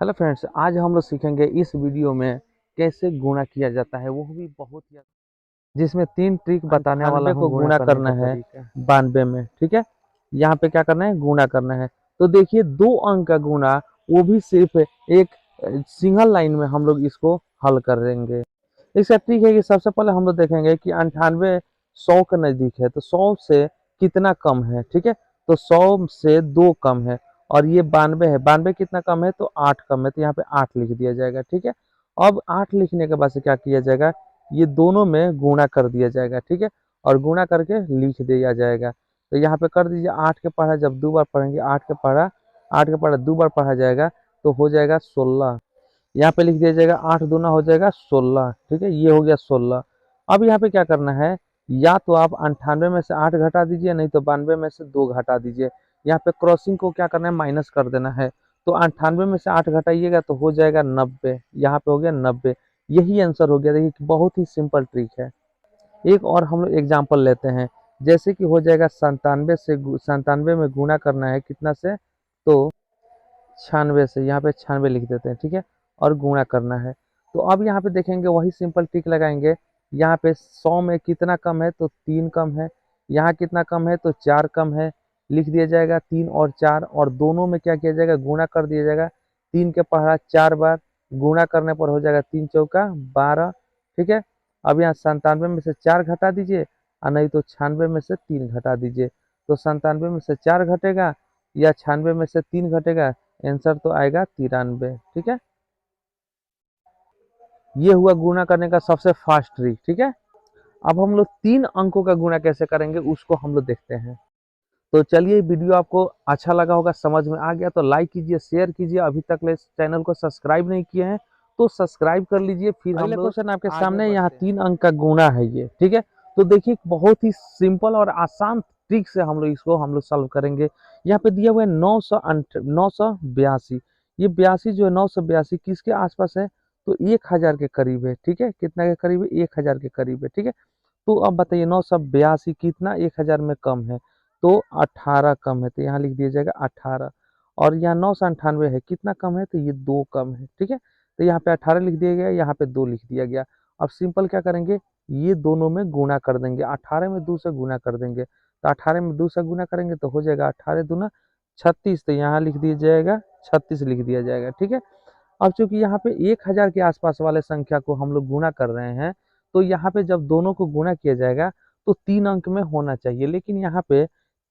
Hello friends, आज हम लोग सीखेंगे इस वीडियो में कैसे गुणा किया जाता है, वो भी बहुत ही जिसमें 3 ट्रिक बताने वाला 98 हूँ को गुणा गुणा करने करना का है तरीका 92 में। ठीक है, यहाँ पे क्या करना है, गुणा करना है। तो देखिए 2 अंक का गुणा, वो भी सिर्फ एक सिंगल लाइन में हम लोग इसको हल करेंगे। इसका ट्रिक है कि सबसे पहले हम लोग देखेंगे कि 98 100 के नजदीक है, तो 100 से कितना कम है। ठीक है, तो 100 से 2 कम है, और ये 92 है। 92 कितना कम है, तो 8 कम है, तो यहाँ पे 8 लिख दिया जाएगा। ठीक है, अब 8 लिखने के बाद से क्या किया जाएगा, ये दोनों में गुणा कर दिया जाएगा। ठीक है, और गुणा करके लिख दिया जाएगा। तो यहाँ पे कर दीजिए 8 के पढ़ा, जब 2 बार पढ़ेंगे 8 के पढ़ा 2 बार पढ़ा जाएगा तो हो जाएगा 16। यहाँ पे लिख दिया जाएगा 8 दूना हो जाएगा 16। ठीक है, ये हो गया 16। अब यहाँ पे क्या करना है, या तो आप 98 में से 8 घटा दीजिए, नहीं तो 92 में से 2 घटा दीजिए। यहाँ पे क्रॉसिंग को क्या करना है, माइनस कर देना है। तो 98 में से 8 घटाइएगा तो हो जाएगा 90। यहाँ पे हो गया 90। यही आंसर हो गया। देखिए बहुत ही सिंपल ट्रिक है। एक और हम लोग एग्जाम्पल लेते हैं। जैसे कि हो जाएगा 97 से 97 में गुणा करना है कितना से, तो 96 से। यहाँ पे 96 लिख देते हैं। ठीक है, और गुणा करना है। तो अब यहाँ पे देखेंगे वही सिंपल ट्रिक लगाएंगे। यहाँ पे 100 में कितना कम है, तो 3 कम है। यहाँ कितना कम है, तो 4 कम है। लिख दिया जाएगा 3 और 4, और दोनों में क्या किया जाएगा, गुणा कर दिया जाएगा। 3 के पहाड़ा 4 बार गुणा करने पर हो जाएगा 3 चौका 12। ठीक है, अब यहाँ 97 में से 4 घटा दीजिए, और नहीं तो 96 में से 3 घटा दीजिए। तो 97 में से 4 घटेगा या 96 में से 3 घटेगा, आंसर तो आएगा 93। ठीक है, ये हुआ गुणा करने का सबसे फास्ट ट्रिक। ठीक है, अब हम लोग 3 अंकों का गुणा कैसे करेंगे उसको हम लोग देखते हैं। तो चलिए, वीडियो आपको अच्छा लगा होगा, समझ में आ गया तो लाइक कीजिए, शेयर कीजिए। अभी तक ले चैनल को सब्सक्राइब नहीं किए हैं तो सब्सक्राइब कर लीजिए। फिर हम अगला लोग क्वेश्चन आपके आगे सामने यहाँ बढ़ते हैं। 3 अंक का गुणा है ये। ठीक है, तो देखिए बहुत ही सिंपल और आसान ट्रिक से हम लोग इसको सॉल्व करेंगे। यहाँ पे दिया हुआ है 982। ये 82 जो है 982 किसके आसपास है, तो 1000 के करीब है। ठीक है, कितना के करीब है, 1000 के करीब है। ठीक है, तो अब बताइए 982 कितना 1000 में कम है, तो 18 कम है, तो यहाँ लिख दिया जाएगा 18। और यहाँ 998 है, कितना कम है, तो ये 2 कम है। ठीक है, तो यहाँ पे 18 लिख दिया गया, यहाँ पे 2 लिख दिया गया। अब सिंपल क्या करेंगे, ये दोनों में गुणा कर देंगे। 18 में 2 से गुणा कर देंगे, तो 18 में 2 से गुणा करेंगे तो हो जाएगा 18 दूना 36, तो यहाँ लिख दिया जाएगा 36 लिख दिया जाएगा। ठीक है, अब चूंकि यहाँ पे 1000 के आसपास वाले संख्या को हम लोग गुणा कर रहे हैं, तो यहाँ पे जब दोनों को गुणा किया जाएगा तो 3 अंक में होना चाहिए, लेकिन यहाँ पे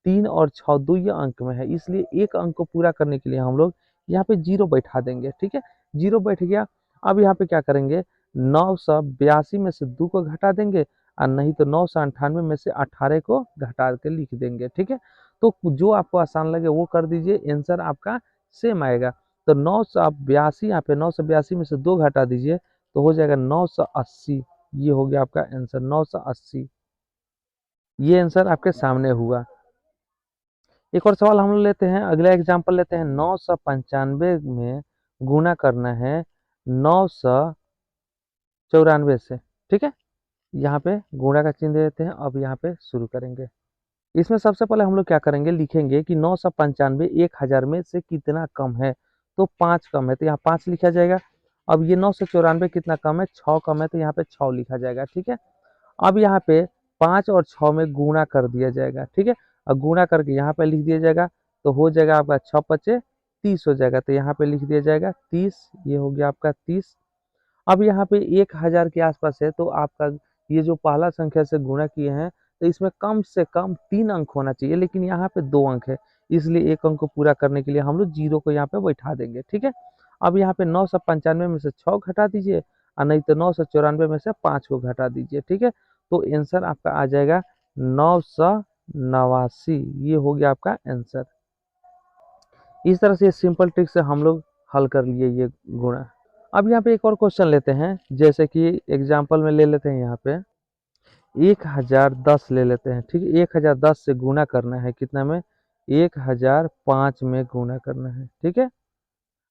3 और 6 दो ही अंक में है, इसलिए एक अंक को पूरा करने के लिए हम लोग यहाँ पे 0 बैठा देंगे। ठीक है, 0 बैठ गया। अब यहाँ पे क्या करेंगे, 982 में से 2 को घटा देंगे, और नहीं तो 998 में से 18 को घटा के लिख देंगे। ठीक है, तो जो आपको आसान लगे वो कर दीजिए, आंसर आपका सेम आएगा। तो 982, यहाँ पे 982 में से 2 घटा दीजिए तो हो जाएगा 980। ये हो गया आपका आंसर 980। ये आंसर आपके सामने हुआ। एक और सवाल हम लोग लेते हैं, अगला एग्जांपल लेते हैं। 995 में गुणा करना है 994 से। ठीक है, यहाँ पे गुणा का चिन्ह दे देते हैं। अब यहाँ पे शुरू करेंगे। इसमें सबसे पहले हम लोग क्या करेंगे, लिखेंगे कि 995 1000 में से कितना कम है, तो 5 कम है, तो यहाँ 5 लिखा जाएगा। अब ये 994 कितना कम है, 6 कम है, तो यहाँ पे 6 लिखा जाएगा। ठीक है, अब यहाँ पे 5 और 6 में गुणा कर दिया जाएगा। ठीक है, और गुणा करके यहाँ पे लिख दिया जाएगा, तो हो जाएगा आपका 6 पचे 30 हो जाएगा, तो यहाँ पे लिख दिया जाएगा 30। ये हो गया आपका 30। अब यहाँ पे 1000 के आसपास है, तो आपका ये जो पहला संख्या से गुणा किए हैं, तो इसमें कम से कम 3 अंक होना चाहिए, लेकिन यहाँ पे 2 अंक है, इसलिए एक अंक को पूरा करने के लिए हम लोग 0 को यहाँ पे बैठा देंगे। ठीक है, अब यहाँ पे 995 में से 6 घटा दीजिए, और नहीं तो 994 में से 5 को घटा दीजिए। ठीक है, तो आंसर आपका आ जाएगा 989। ये हो गया आपका आंसर। इस तरह से सिंपल ट्रिक से हम लोग हल कर लिए ये गुणा। अब यहाँ पे एक और क्वेश्चन लेते हैं, जैसे कि एग्जाम्पल में ले लेते हैं। यहाँ पे 1010 ले लेते हैं। ठीक है, 1010 से गुणा करना है कितना में, 1005 में गुणा करना है। ठीक है,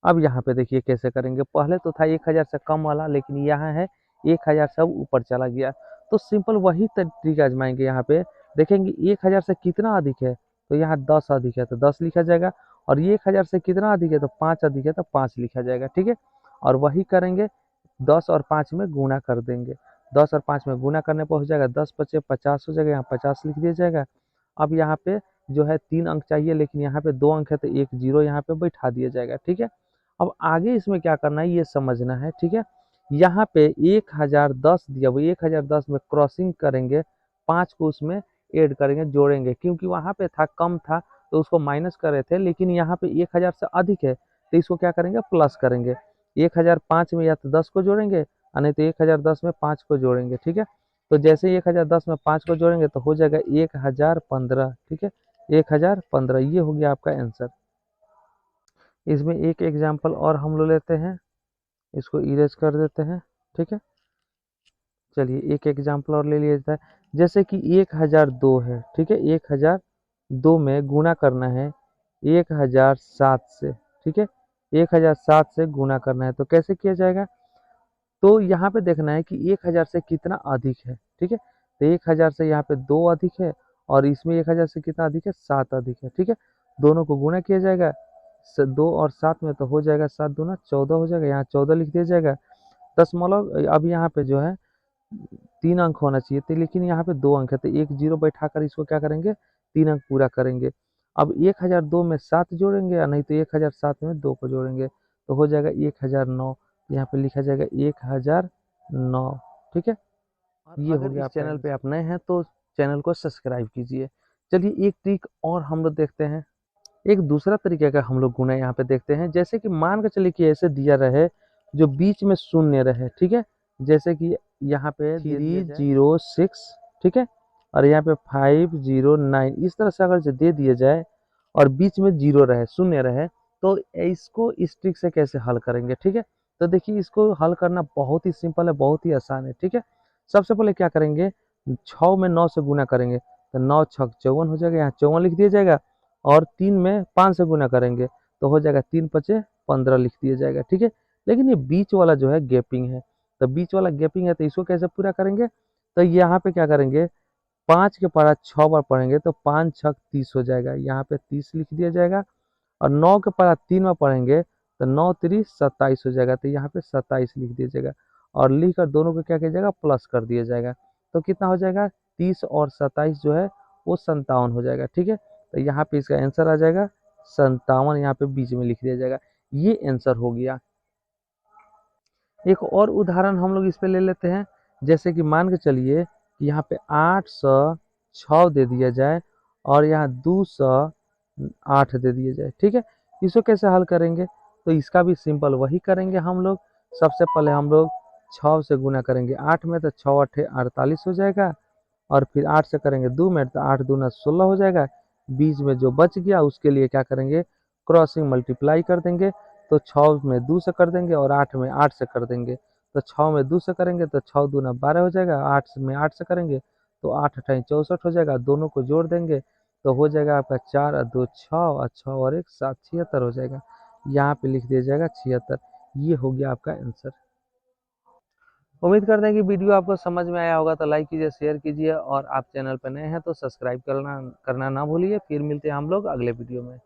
अब यहाँ पे देखिए कैसे करेंगे। पहले तो था 1000 से कम वाला, लेकिन यहाँ है 1000 से ऊपर चला गया, तो सिंपल वही तरीका आजमाएंगे। यहाँ पे देखेंगे 1000 से कितना अधिक है, तो यहाँ 10 अधिक है, तो 10 लिखा जाएगा। और ये 1000 से कितना अधिक है, तो 5 अधिक है, तो 5 लिखा जाएगा, ठीक है। और वही करेंगे 10 और 5 में गुणा कर देंगे। 10 और 5 में गुणा करने पर हो जाएगा 10 पचे 50 हो जाएगा, यहाँ 50 लिख दिया जाएगा। अब यहाँ पे जो है 3 अंक चाहिए, लेकिन यहाँ पे 2 अंक है, तो एक जीरो यहाँ पे बैठा दिया जाएगा, ठीक है। अब आगे इसमें क्या करना है ये समझना है, ठीक है। यहाँ पे 1010 दिया, वो 1010 में क्रॉसिंग करेंगे, 5 को उसमें ऐड करेंगे, जोड़ेंगे, क्योंकि वहाँ पे था कम था तो उसको माइनस कर रहे थे, लेकिन यहाँ पे 1000 से अधिक है तो इसको क्या करेंगे, प्लस करेंगे। 1005 में या तो 10 को जोड़ेंगे और नहीं तो 1010 में 5 को जोड़ेंगे, ठीक है। तो जैसे 1010 में 5 को जोड़ेंगे तो हो जाएगा 1015, ठीक है। 1015 ये हो गया आपका आंसर। इसमें एक एग्जाम्पल और हम लोग लेते हैं, इसको इरेज कर देते हैं, ठीक है। चलिए एक एग्जाम्पल और ले लिया जाता है, जैसे कि 1002 है, ठीक है। 1002 में गुणा करना है 1007 से, ठीक है। 1007 से गुणा करना है, तो कैसे किया जाएगा, तो यहाँ पे देखना है कि 1000 से कितना अधिक है, ठीक है। तो 1000 से यहाँ पे 2 अधिक है और इसमें 1000 से कितना अधिक है, 7 अधिक है, ठीक है। दोनों को गुणा किया जाएगा 2 और 7 में, तो हो जाएगा 7 दूना 14 हो जाएगा, यहाँ 14 लिख दिया जाएगा। दशमलव अब यहाँ पे जो है 3 अंक होना चाहिए थे, लेकिन यहाँ पे 2 अंक है, तो एक जीरो बैठा कर इसको क्या करेंगे, 3 अंक पूरा करेंगे। अब 1002 में 7 जोड़ेंगे या नहीं तो 1007 में 2 को जोड़ेंगे, तो हो जाएगा 1009। यहाँ पे लिखा जाएगा 1009, ठीक है। ये हो गया। चैनल पे आप नए हैं तो चैनल को सब्सक्राइब कीजिए। चलिए एक ट्रिक और हम लोग देखते हैं, एक दूसरा तरीके का हम लोग गुना यहाँ पे देखते हैं। जैसे कि मान के चलिए कि ऐसे दिया रहे जो बीच में शून्य रहे, ठीक है। जैसे कि यहाँ पे 306, ठीक है, और यहाँ पे 509, इस तरह से अगर दे दिया जाए और बीच में जीरो रहे, शून्य रहे, तो इसको इस ट्रिक से कैसे हल करेंगे, ठीक है। तो देखिए इसको हल करना बहुत ही सिंपल है, बहुत ही आसान है, ठीक है। सबसे पहले क्या करेंगे, 6 में 9 से गुना करेंगे, तो 9 छक 54 हो जाएगा, यहाँ 54 लिख दिया जाएगा। और 3 में 5 से गुना करेंगे तो हो जाएगा 3 पचे 15 लिख दिया जाएगा, ठीक है। लेकिन ये बीच वाला जो है गैपिंग है, तो बीच वाला गैपिंग है, तो इसको कैसे पूरा करेंगे, तो यहाँ पे क्या करेंगे, 5 के पारा 6 बार पढ़ेंगे तो 5 छक 30 हो जाएगा, यहाँ पे 30 लिख दिया जाएगा। और 9 के पारा 3 बार पढ़ेंगे तो 9 3 27 हो जाएगा, तो यहाँ पे 27 लिख दिया जाएगा। और लिख कर दोनों को क्या किया जाएगा, प्लस कर दिया जाएगा, तो कितना हो जाएगा, 30 और 27 जो है वो 57 हो जाएगा, ठीक है। तो यहाँ पे इसका आंसर आ जाएगा 57, यहाँ पे बीच में लिख दिया जाएगा, ये आंसर हो गया। एक और उदाहरण हम लोग इस पे ले लेते हैं, जैसे कि मान के चलिए कि यहाँ पे 806 दे दिया जाए और यहाँ 208 दे दिया जाए, ठीक है। इसको कैसे हल करेंगे, तो इसका भी सिंपल वही करेंगे हम लोग। सबसे पहले हम लोग 6 से गुना करेंगे 8 में, तो 6 8 48 हो जाएगा। और फिर 8 से करेंगे 2 में, तो 8 दूना 16 हो जाएगा। बीच में जो बच गया उसके लिए क्या करेंगे, क्रॉसिंग मल्टीप्लाई कर देंगे, तो 6 में 2 से कर देंगे और 8 में 8 से कर देंगे। तो 6 में 2 से करेंगे तो 6 दूना 12 हो जाएगा, 8 में 8 से करेंगे तो 8 अठाई 64 हो जाएगा। दोनों को जोड़ देंगे तो हो जाएगा आपका 4 और 2 6 और 6 और 1 7, 76 हो जाएगा। यहाँ पे लिख दिया जाएगा 76। ये हो गया आपका आंसर। उम्मीद करते हैं कि वीडियो आपको समझ में आया होगा, तो लाइक कीजिए, शेयर कीजिए, और आप चैनल पर नए हैं तो सब्सक्राइब करना ना भूलिए। फिर मिलते हैं हम लोग अगले वीडियो में।